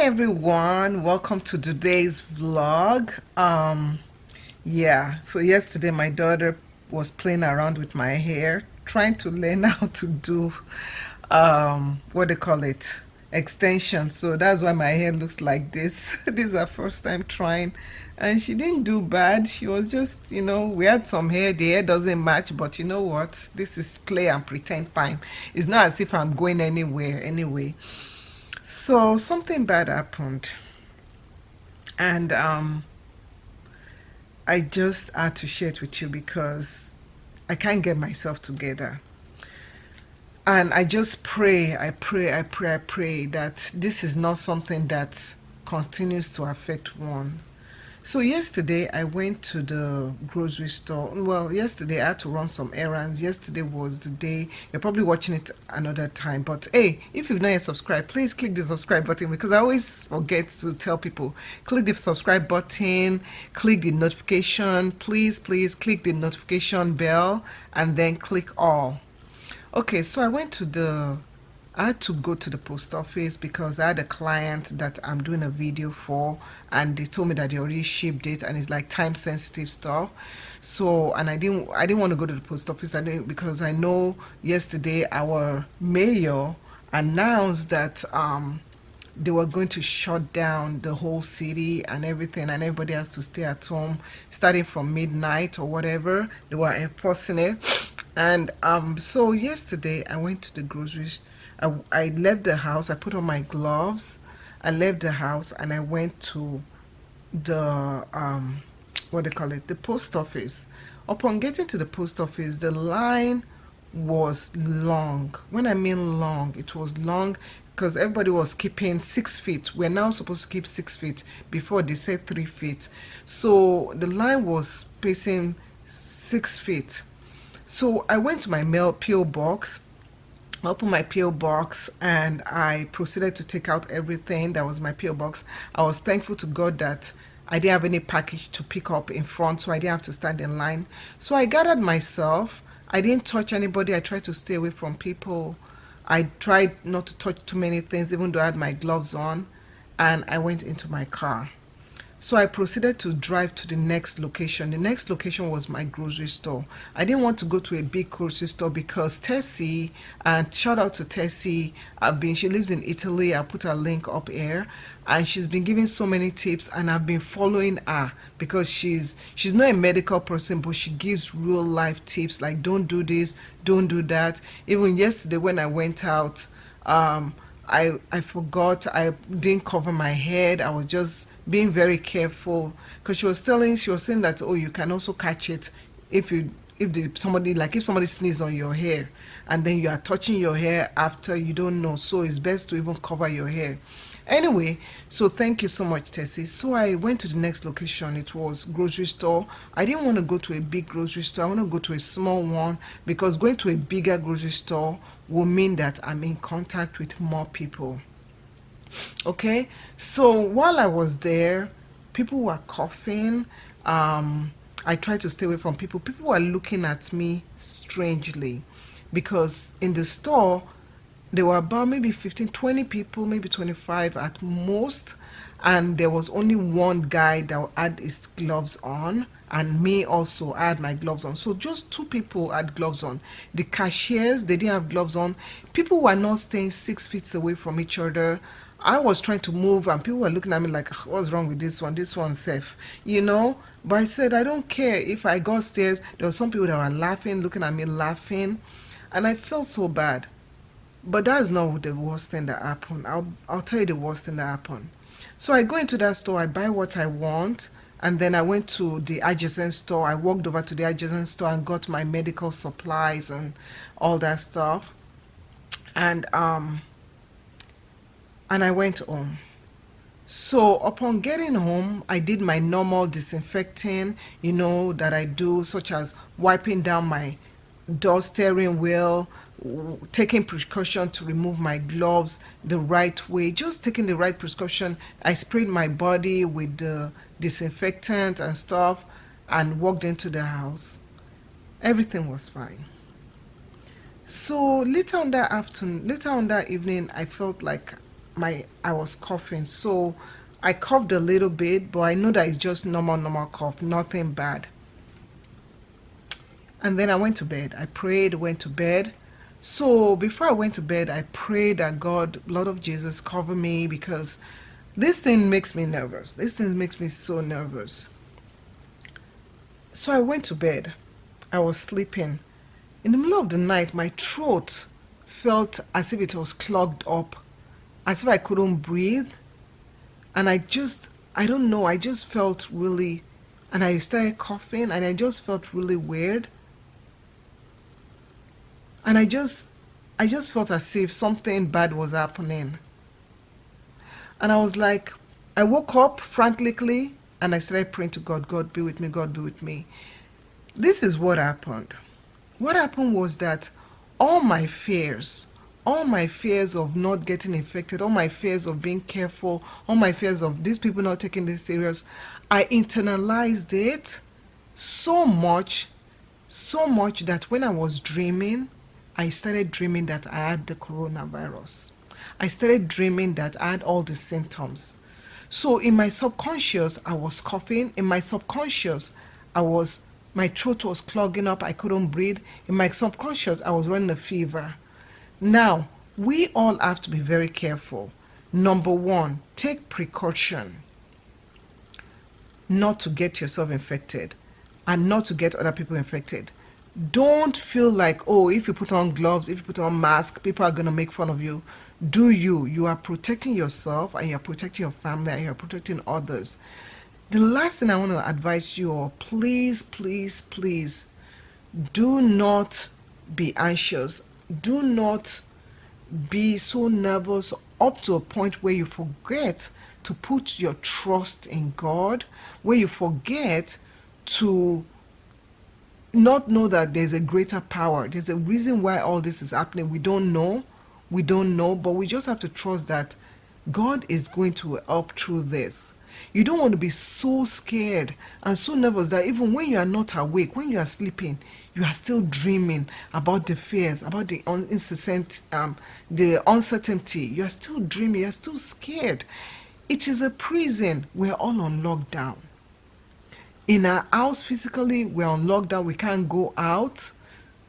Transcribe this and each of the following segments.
everyone, welcome to today's vlog. So yesterday my daughter was playing around with my hair, trying to learn how to do what they call it, extension. So that's why my hair looks like this. This is her first time trying, and she didn't do bad. She was just, we had some hair, the hair doesn't match, but you know what, this is play and pretend time. It's not as if I'm going anywhere anyway. So something bad happened, and I just had to share it with you because I can't get myself together. And I just pray, I pray that this is not something that continues to affect one. So yesterday I went to the grocery store. Well, yesterday I had to run some errands. Yesterday was the day. You're probably watching it another time. But hey, if you've not yet subscribed, please click the subscribe button, because I always forget to tell people, click the subscribe button, click the notification, please click the notification bell, and then click all. Okay, so I had to go to the post office because I had a client that I'm doing a video for, and they told me that they already shipped it and it's like time sensitive stuff. So, and I didn't want to go to the post office. Because I know yesterday our mayor announced that they were going to shut down the whole city and everything, and everybody has to stay at home starting from midnight or whatever. They were enforcing it. And so yesterday I went to the groceries. I left the house, I put on my gloves, I left the house, and I went to the what they call it, the post office. Upon getting to the post office, the line was long. When I mean long, it was long because everybody was keeping 6 feet. We're now supposed to keep 6 feet. Before they said 3 feet. So the line was spacing 6 feet. So I went to my mail PO box. I opened my PO box and I proceeded to take out everything that was my PO box. I was thankful to God that I didn't have any package to pick up in front, so I didn't have to stand in line. So I gathered myself. I didn't touch anybody. I tried to stay away from people. I tried not to touch too many things, even though I had my gloves on. And I went into my car. So I proceeded to drive to the next location. The next location was my grocery store. I didn't want to go to a big grocery store because Tessie, and shout out to Tessie, she lives in Italy. I'll put a link up here. And she's been giving so many tips, and I've been following her because she's not a medical person, but she gives real life tips like don't do this, don't do that. Even yesterday when I went out, I forgot, I didn't cover my head. I was just being very careful because she was saying that, oh, you can also catch it if somebody sneezes on your hair and then you are touching your hair after, you don't know. So it's best to even cover your hair. Anyway, so thank you so much, Tessie. So I went to the next location. It was grocery store. I didn't want to go to a big grocery store. I want to go to a small one because going to a bigger grocery store will mean that I'm in contact with more people. Okay, so while I was there, people were coughing. I tried to stay away from people. People were looking at me strangely because in the store there were about maybe 15, 20 people, maybe 25 at most, and there was only one guy that had his gloves on, and me also, I had my gloves on. So just 2 people had gloves on. The cashiers, they didn't have gloves on. People were not staying 6 feet away from each other. I was trying to move and people were looking at me like, what's wrong with this one? This one's safe, But I said, I don't care. If I go upstairs, there were some people that were laughing, looking at me laughing, and I felt so bad. But that's not the worst thing that happened. I'll tell you the worst thing that happened. So I go into that store, I buy what I want, and then I went to the adjacent store. I walked over to the adjacent store and got my medical supplies and all that stuff. And I went home. So upon getting home, I did my normal disinfecting, that I do, such as wiping down my door steering wheel, taking precaution to remove my gloves the right way, just taking the right precaution. I sprayed my body with the disinfectant and stuff and walked into the house. Everything was fine. So later on that evening, I felt like I was coughing. So I coughed a little bit, but I know that it's just normal cough, nothing bad. And then I went to bed. I prayed, went to bed. So before I went to bed, I prayed that God, Lord of Jesus, cover me, because this thing makes me nervous. This thing makes me so nervous. So I went to bed. I was sleeping. In the middle of the night, my throat felt as if it was clogged up, as if I couldn't breathe. And I don't know, I just felt really, and I started coughing, and I just felt really weird. And I just felt as if something bad was happening. And I was like, I woke up frantically and I started praying to God, God be with me, God be with me. This is what happened. What happened was that all my fears of not getting infected, all my fears of being careful, all my fears of these people not taking this serious, I internalized it so much that when I was dreaming, I started dreaming that I had the coronavirus. I started dreaming that I had all the symptoms. So in my subconscious, I was coughing. In my subconscious, my throat was clogging up. I couldn't breathe. In my subconscious, I was running a fever. Now, we all have to be very careful. Number one, take precaution not to get yourself infected and not to get other people infected. Don't feel like, oh, if you put on gloves, if you put on mask, people are going to make fun of you. Do you? You are protecting yourself, and you're protecting your family, and you're protecting others. The last thing I want to advise you all, please, please, please, do not be anxious. Do not be so nervous up to a point where you forget to put your trust in God, where you forget to not know that there's a greater power. There's a reason why all this is happening. We don't know, but we just have to trust that God is going to help through this. You don't want to be so scared and so nervous that even when you are not awake, when you are sleeping, you are still dreaming about the fears, about the uncertainty. You are still dreaming, you are still scared. It is a prison. We're all on lockdown. In our house physically, we're on lockdown. We can't go out.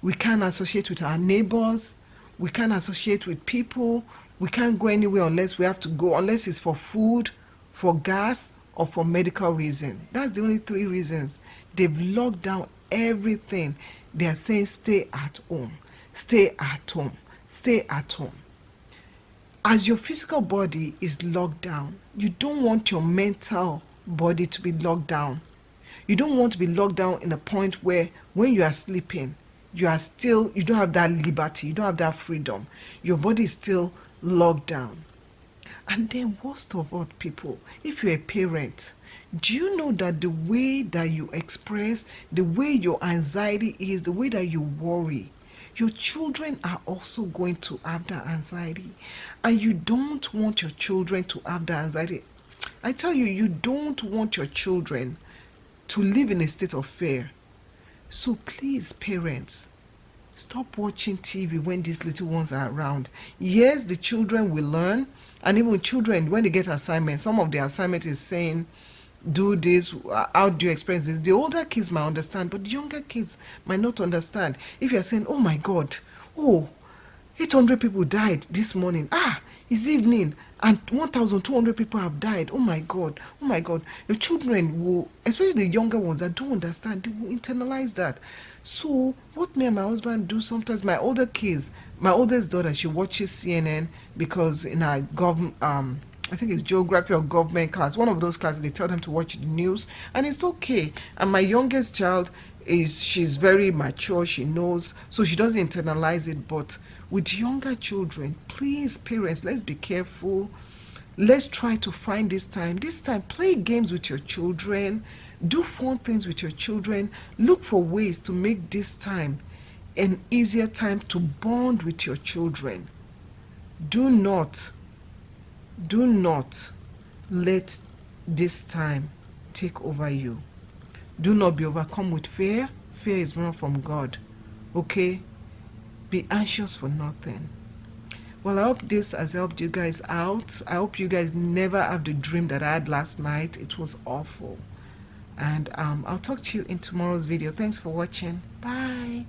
We can't associate with our neighbors. We can't associate with people. We can't go anywhere unless we have to go, unless it's for food, for gas, or for medical reason. That's the only three reasons. They've locked down everything. They are saying stay at home, stay at home, stay at home. As your physical body is locked down, you don't want your mental body to be locked down. You don't want to be locked down in a point where when you are sleeping, you don't have that liberty, you don't have that freedom. Your body is still locked down. And then worst of all, people, if you're a parent, do you know that the way that you express, the way your anxiety is, the way that you worry, your children are also going to have that anxiety. And you don't want your children to have that anxiety. I tell you, you don't want your children to live in a state of fear. So please, parents, stop watching TV when these little ones are around. Yes, the children will learn, and even children, when they get assignments, some of the assignment is saying, do this, how do you experience this? The older kids might understand, but the younger kids might not understand. If you're saying, oh my God, 800 people died this morning. It's evening and 1,200 people have died. Oh my God. Your children will, especially the younger ones that don't understand, they will internalize that. So what me and my husband do sometimes, my oldest daughter, she watches CNN because in our I think it's geography or government class, one of those classes, they tell them to watch the news, and it's okay. And my youngest child she's very mature, she knows, so she doesn't internalize it. But with younger children, please, parents, let's be careful. Let's try to find this time, play games with your children, do fun things with your children. Look for ways to make this time an easier time to bond with your children. Do not let this time take over you. Do not be overcome with fear. Fear is not from God. Okay? Be anxious for nothing. Well, I hope this has helped you guys out. I hope you guys never have the dream that I had last night. It was awful. And I'll talk to you in tomorrow's video. Thanks for watching. Bye.